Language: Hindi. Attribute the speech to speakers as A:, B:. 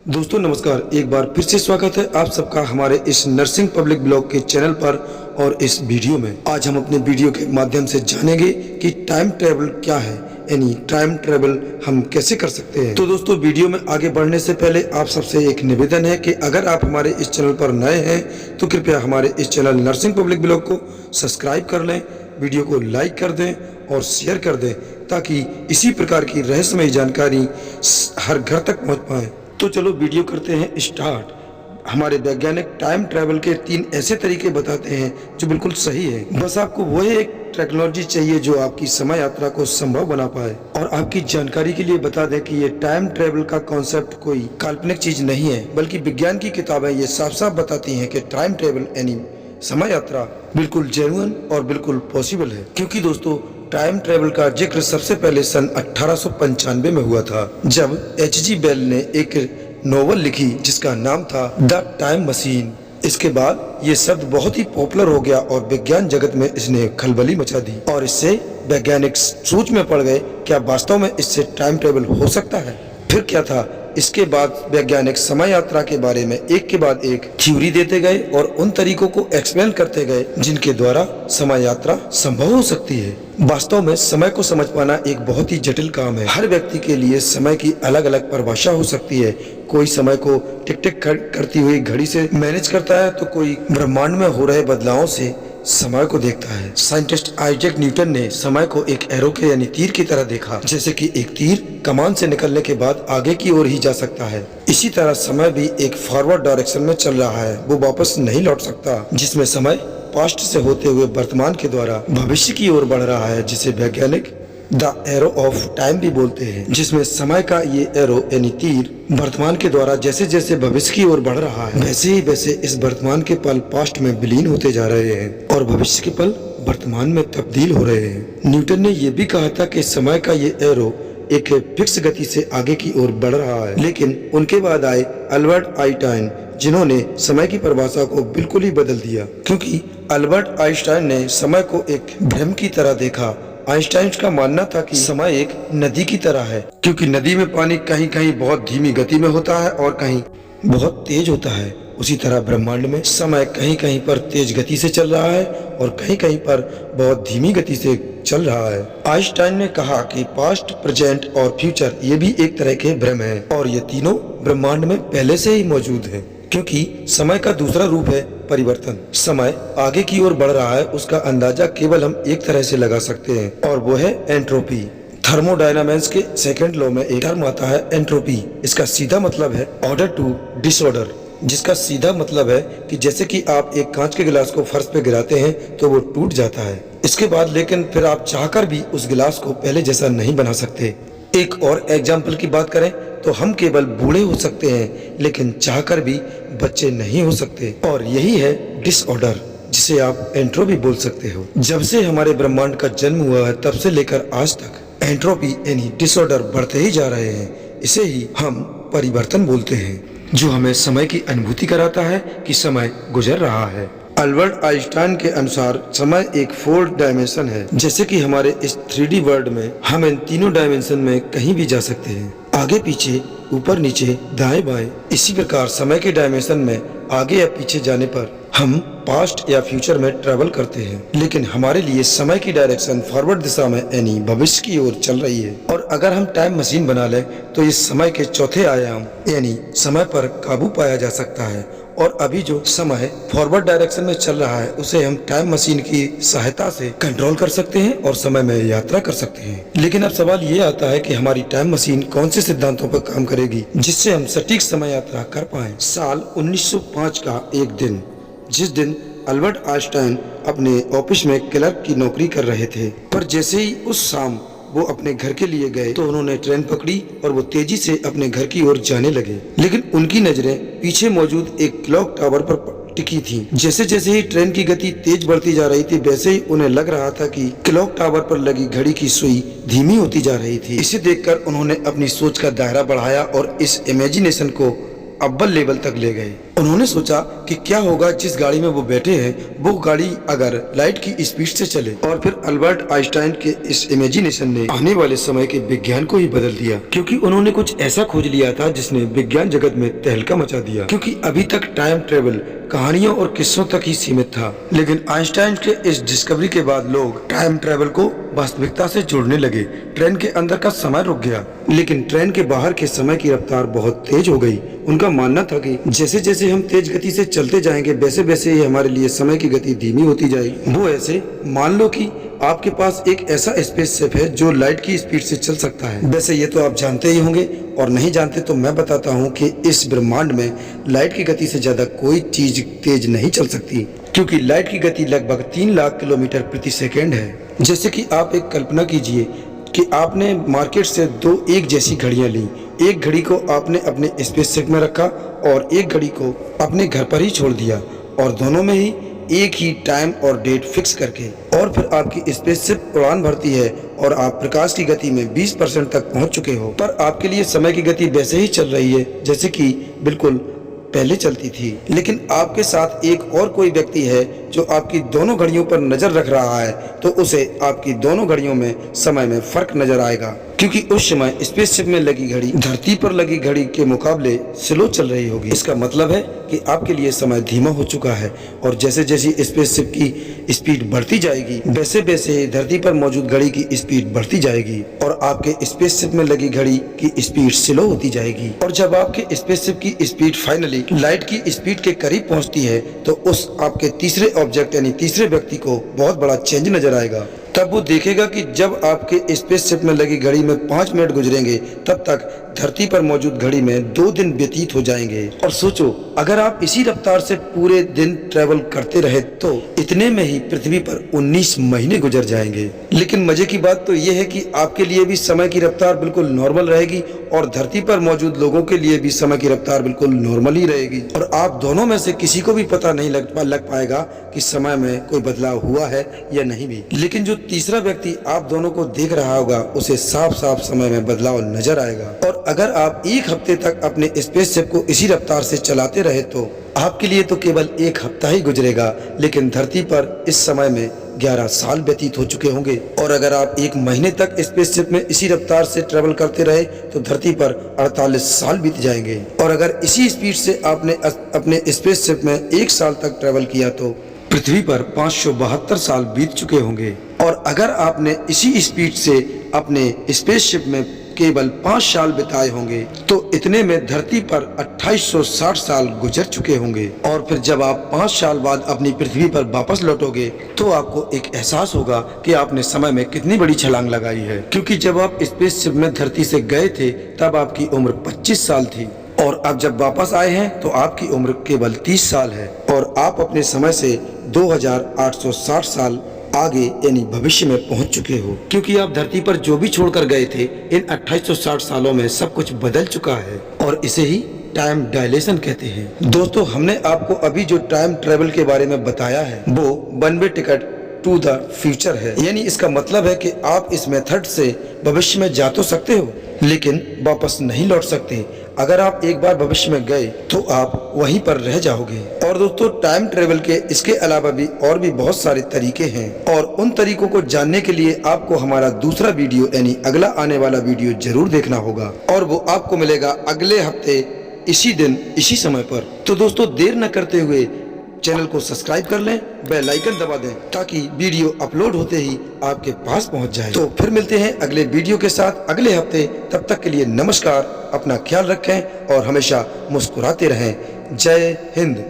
A: दोस्तों नमस्कार, एक बार फिर से स्वागत है आप सबका हमारे इस नर्सिंग पब्लिक ब्लॉग के चैनल पर। और इस वीडियो में आज हम अपने वीडियो के माध्यम से जानेंगे कि टाइम ट्रेवल क्या है, यानी टाइम ट्रेवल हम कैसे कर सकते हैं। तो दोस्तों वीडियो में आगे बढ़ने से पहले आप सबसे एक निवेदन है कि अगर आप हमारे इस चैनल पर नए हैं तो कृपया हमारे इस चैनल नर्सिंग पब्लिक ब्लॉग को सब्सक्राइब कर लें, वीडियो को लाइक कर दें और शेयर कर दें ताकि इसी प्रकार की रहस्यमय जानकारी हर घर तक पहुँच पाए। तो चलो वीडियो करते हैं स्टार्ट। हमारे वैज्ञानिक टाइम ट्रैवल के 3 ऐसे तरीके बताते हैं जो बिल्कुल सही है। बस आपको वही एक टेक्नोलॉजी चाहिए जो आपकी समय यात्रा को संभव बना पाए। और आपकी जानकारी के लिए बता दें कि ये टाइम ट्रैवल का कॉन्सेप्ट कोई काल्पनिक चीज नहीं है, बल्कि विज्ञान की किताबें ये साफ साफ बताती हैं कि टाइम ट्रैवल यानी समय यात्रा बिल्कुल जेन्युइन और बिल्कुल पॉसिबल है। क्योंकि दोस्तों टाइम ट्रेवल का जिक्र सबसे पहले सन 1895 में हुआ था, जब एच.जी. बेल ने एक नोवेल लिखी जिसका नाम था द टाइम मशीन। इसके बाद ये शब्द बहुत ही पॉपुलर हो गया और विज्ञान जगत में इसने खलबली मचा दी और इससे वैज्ञानिक सोच में पड़ गए, क्या वास्तव में इससे टाइम ट्रेवल हो सकता है। फिर क्या था, इसके बाद वैज्ञानिक समय यात्रा के बारे में एक के बाद एक थ्योरी देते गए और उन तरीकों को एक्सप्लेन करते गए जिनके द्वारा समय यात्रा संभव हो सकती है। वास्तव में समय को समझ पाना एक बहुत ही जटिल काम है। हर व्यक्ति के लिए समय की अलग अलग परिभाषा हो सकती है। कोई समय को टिक टिक करती हुई घड़ी से मैनेज करता है तो कोई ब्रह्मांड में हो रहे बदलावों से समय को देखता है। साइंटिस्ट आइजैक न्यूटन ने समय को एक एरो के यानी तीर की तरह देखा, जैसे कि एक तीर कमान से निकलने के बाद आगे की ओर ही जा सकता है। इसी तरह समय भी एक फॉरवर्ड डायरेक्शन में चल रहा है, वो वापस नहीं लौट सकता, जिसमें समय पास्ट से होते हुए वर्तमान के द्वारा भविष्य की ओर बढ़ रहा है, जिसे वैज्ञानिक द एरो ऑफ टाइम भी बोलते हैं। जिसमें समय का ये एरो यानी तीर वर्तमान के द्वारा जैसे जैसे भविष्य की ओर बढ़ रहा है, वैसे ही वैसे इस वर्तमान के पल पास्ट में विलीन होते जा रहे हैं और भविष्य के पल वर्तमान में तब्दील हो रहे हैं। न्यूटन ने यह भी कहा था कि समय का ये एरो एक फिक्स गति से आगे की ओर बढ़ रहा है। लेकिन उनके बाद आए अल्बर्ट आइंस्टाइन, जिन्होंने समय की परिभाषा को बिल्कुल ही बदल दिया। क्योंकि अल्बर्ट आइंस्टाइन ने समय को एक भ्रम की तरह देखा। आइंस्टाइन का मानना था कि समय एक नदी की तरह है, क्योंकि नदी में पानी कहीं कहीं बहुत धीमी गति में होता है और कहीं बहुत तेज होता है। उसी तरह ब्रह्मांड में समय कहीं कहीं पर तेज गति से चल रहा है और कहीं कहीं पर बहुत धीमी गति से चल रहा है। आइंस्टाइन ने कहा कि पास्ट, प्रेजेंट और फ्यूचर ये भी एक तरह के भ्रम हैं और ये तीनों ब्रह्मांड में पहले से ही मौजूद हैं। क्योंकि समय का दूसरा रूप है परिवर्तन। समय आगे की ओर बढ़ रहा है, उसका अंदाजा केवल हम एक तरह से लगा सकते हैं और वो है एंट्रोपी। थर्मोडायनामिक्स के सेकंड लॉ में एक टर्म आता है एंट्रोपी। इसका सीधा मतलब है ऑर्डर टू डिसऑर्डर, जिसका सीधा मतलब है कि जैसे कि आप एक कांच के गिलास को फर्श पे गिराते हैं तो वो टूट जाता है। इसके बाद लेकिन फिर आप चाहकर भी उस गिलास को पहले जैसा नहीं बना सकते। एक और एग्जाम्पल की बात करें तो हम केवल बूढ़े हो सकते हैं लेकिन चाहकर भी बच्चे नहीं हो सकते, और यही है डिसऑर्डर, जिसे आप एंट्रोपी बोल सकते हो। जब से हमारे ब्रह्मांड का जन्म हुआ है तब से लेकर आज तक एंट्रोपी यानी डिसऑर्डर बढ़ते ही जा रहे हैं। इसे ही हम परिवर्तन बोलते हैं, जो हमें समय की अनुभूति कराता है कि समय गुजर रहा है। अल्बर्ट आइंस्टाइन के अनुसार समय एक 4 डायमेंशन है। जैसे कि हमारे इस 3D वर्ल्ड में हम इन तीनों डायमेंशन में कहीं भी जा सकते हैं, आगे पीछे, ऊपर नीचे, दाएं बाएं। इसी प्रकार समय के डायमेंशन में आगे या पीछे जाने पर हम पास्ट या फ्यूचर में ट्रेवल करते हैं, लेकिन हमारे लिए समय की डायरेक्शन फॉरवर्ड दिशा में यानी भविष्य की ओर चल रही है। और अगर हम टाइम मशीन बना लें तो इस समय के चौथे आयाम यानी समय पर काबू पाया जा सकता है। और अभी जो समय फॉरवर्ड डायरेक्शन में चल रहा है उसे हम टाइम मशीन की सहायता से कंट्रोल कर सकते हैं और समय में यात्रा कर सकते हैं। लेकिन अब सवाल ये आता है कि हमारी टाइम मशीन कौन से सिद्धांतों पर काम करेगी जिससे हम सटीक समय यात्रा कर पाएं। साल 1905 का एक दिन, जिस दिन अल्बर्ट आइंस्टाइन अपने ऑफिस में क्लर्क की नौकरी कर रहे थे, पर जैसे ही उस शाम वो अपने घर के लिए गए तो उन्होंने ट्रेन पकड़ी और वो तेजी से अपने घर की ओर जाने लगे। लेकिन उनकी नजरें पीछे मौजूद एक क्लॉक टावर पर टिकी थी। जैसे जैसे ही ट्रेन की गति तेज बढ़ती जा रही थी, वैसे ही उन्हें लग रहा था कि क्लॉक टावर पर लगी घड़ी की सुई धीमी होती जा रही थी। इसे देखकर उन्होंने अपनी सोच का दायरा बढ़ाया और इस इमेजिनेशन को अव्वल लेवल तक ले गए। उन्होंने सोचा कि क्या होगा जिस गाड़ी में वो बैठे हैं वो गाड़ी अगर लाइट की स्पीड से चले। और फिर अल्बर्ट आइंस्टाइन के इस इमेजिनेशन ने आने वाले समय के विज्ञान को ही बदल दिया, क्योंकि उन्होंने कुछ ऐसा खोज लिया था जिसने विज्ञान जगत में तहलका मचा दिया। क्योंकि अभी तक टाइम ट्रेवल कहानियों और किस्सों तक ही सीमित था, लेकिन आइंस्टाइन के इस डिस्कवरी के बाद लोग टाइम ट्रेवल को वास्तविकता से जोड़ने लगे। ट्रेन के अंदर का समय रुक गया, लेकिन ट्रेन के बाहर के समय की रफ्तार बहुत तेज हो गई। उनका मानना था कि जैसे जैसे हम तेज गति से चलते जाएंगे वैसे वैसे ही हमारे लिए समय की गति धीमी होती जाएगी। वो ऐसे मान लो कि आपके पास एक ऐसा स्पेसशिप है जो लाइट की स्पीड से चल सकता है। वैसे ये तो आप जानते ही होंगे, और नहीं जानते तो मैं बताता हूँ कि इस ब्रह्मांड में लाइट की गति से ज्यादा कोई चीज तेज नहीं चल सकती, क्योंकि लाइट की गति लगभग 3 लाख किलोमीटर प्रति सेकेंड है। जैसे कि आप एक कल्पना कीजिए कि आपने मार्केट से 2 एक जैसी घड़ियां ली। एक घड़ी को आपने अपने स्पेसशिप में रखा और एक घड़ी को अपने घर पर ही छोड़ दिया, और दोनों में ही एक ही टाइम और डेट फिक्स करके। और फिर आपकी स्पेसशिप उड़ान भरती है और आप प्रकाश की गति में 20% तक पहुंच चुके हो, पर आपके लिए समय की गति वैसे ही चल रही है जैसे कि बिल्कुल पहले चलती थी। लेकिन आपके साथ एक और कोई व्यक्ति है जो आपकी दोनों घड़ियों पर नजर रख रहा है, तो उसे आपकी दोनों घड़ियों में समय में फर्क नजर आएगा, क्योंकि उस समय स्पेसशिप में लगी घड़ी धरती पर लगी घड़ी के मुकाबले स्लो चल रही होगी। इसका मतलब है कि आपके लिए समय धीमा हो चुका है, और जैसे जैसे स्पेसशिप की स्पीड बढ़ती जाएगी वैसे वैसे धरती पर मौजूद घड़ी की स्पीड बढ़ती जाएगी, और आपके स्पेसशिप में लगी घड़ी की स्पीड स्लो होती जाएगी। और जब आपके स्पेसशिप की स्पीड फाइनली लाइट की स्पीड के करीब पहुंचती है, तो उस आपके तीसरे ऑब्जेक्ट यानी तीसरे व्यक्ति को बहुत बड़ा चेंज नजर आएगा। तब वो देखेगा कि जब आपके स्पेसशिप में लगी घड़ी में 5 मिनट गुजरेंगे, तब तक धरती पर मौजूद घड़ी में 2 दिन व्यतीत हो जाएंगे। और सोचो, अगर आप इसी रफ्तार से पूरे दिन ट्रेवल करते रहे तो इतने में ही पृथ्वी पर 19 महीने गुजर जाएंगे। लेकिन मजे की बात तो ये है कि आपके लिए भी समय की रफ्तार बिल्कुल नॉर्मल रहेगी, और धरती पर मौजूद लोगों के लिए भी समय की रफ्तार बिल्कुल नॉर्मल ही रहेगी, और आप दोनों में से किसी को भी पता नहीं लग पाएगा कि समय में कोई बदलाव हुआ है या नहीं भी। लेकिन जो तीसरा व्यक्ति आप दोनों को देख रहा होगा उसे साफ साफ समय में बदलाव नजर आएगा। और अगर आप एक हफ्ते तक अपने स्पेसशिप को इसी रफ्तार से चलाते रहे तो आपके लिए तो केवल 1 हफ्ता ही गुजरेगा, लेकिन धरती पर इस समय में 11 साल व्यतीत हो चुके होंगे। और अगर आप 1 महीने तक स्पेसशिप में इसी रफ्तार से ट्रेवल करते रहे तो धरती पर 48 साल बीत जाएंगे। और अगर इसी स्पीड से आपने अपने स्पेसशिप में 1 साल तक ट्रेवल किया तो पृथ्वी पर 572 साल बीत चुके होंगे। और अगर आपने इसी स्पीड से अपने स्पेसशिप में केवल 5 साल बिताए होंगे तो इतने में धरती पर 2860 साल गुजर चुके होंगे। और फिर जब आप 5 साल बाद अपनी पृथ्वी पर वापस लौटोगे तो आपको एक एहसास होगा कि आपने समय में कितनी बड़ी छलांग लगाई है, क्योंकि जब आप स्पेसशिप में धरती से गए थे तब आपकी उम्र 25 साल थी, और अब जब वापस आए हैं तो आपकी उम्र केवल 30 साल है, और आप अपने समय से 2860 साल आगे यानी भविष्य में पहुंच चुके हो, क्योंकि आप धरती पर जो भी छोड़कर गए थे इन 2860 सालों में सब कुछ बदल चुका है, और इसे ही टाइम डायलेशन कहते हैं। दोस्तों, हमने आपको अभी जो टाइम ट्रेवल के बारे में बताया है वो 1 वे टिकट टू द फ्यूचर है, यानी इसका मतलब है कि आप इस मेथड से भविष्य में जा तो सकते हो लेकिन वापस नहीं लौट सकते। अगर आप एक बार भविष्य में गए तो आप वहीं पर रह जाओगे। और दोस्तों, टाइम ट्रेवल के इसके अलावा भी और भी बहुत सारे तरीके हैं, और उन तरीकों को जानने के लिए आपको हमारा दूसरा वीडियो यानी अगला आने वाला वीडियो जरूर देखना होगा, और वो आपको मिलेगा अगले हफ्ते इसी दिन इसी समय पर। तो दोस्तों, देर न करते हुए चैनल को सब्सक्राइब कर लें, बेल आइकन दबा दें ताकि वीडियो अपलोड होते ही आपके पास पहुंच जाए। तो फिर मिलते हैं अगले वीडियो के साथ अगले हफ्ते। तब तक के लिए नमस्कार, अपना ख्याल रखें और हमेशा मुस्कुराते रहें। जय हिंद।